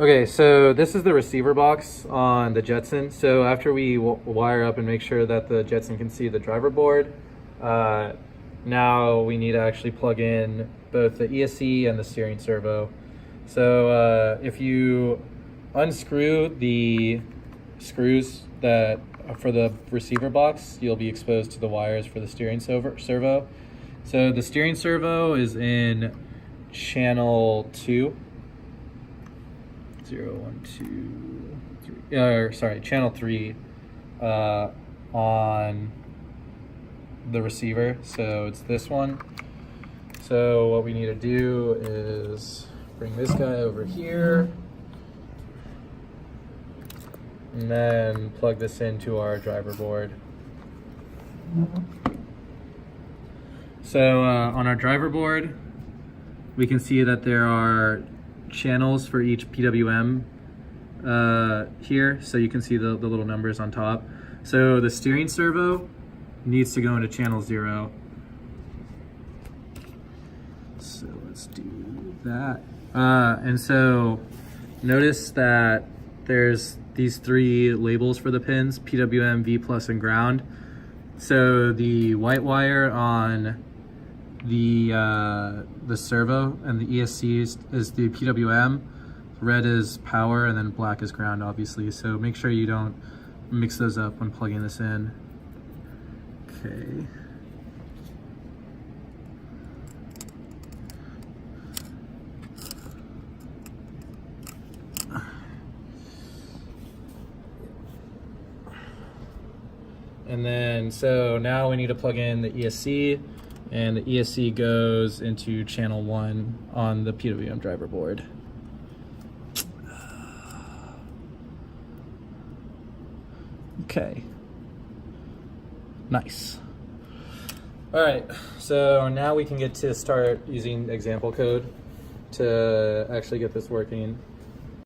Okay, so this is the receiver box on the Jetson. So after we wire up and make sure that the Jetson can see the driver board, now we need to actually plug in both the ESC and the steering servo. So if you unscrew the screws that for the receiver box, you'll be exposed to the wires for the steering servo. So the steering servo is in channel 2. 0, 1, 2, 3. Sorry, channel 3 on the receiver. So it's this one. So what we need to do is bring this guy over here and then plug this into our driver board. So on our driver board, we can see that there are channels for each PWM here, so you can see the little numbers on top. So the steering servo needs to go into channel 0. So let's do that. And so notice that there's these 3 labels for the pins: PWM, V+, and ground. So the white wire on the servo and the ESC is the PWM, red is power, and then black is ground, obviously. So make sure you don't mix those up when plugging this in. Okay. And then, so now we need to plug in the ESC, and the ESC goes into channel 1 on the PWM driver board. Okay. Nice. All right, so now we can get to start using example code to actually get this working.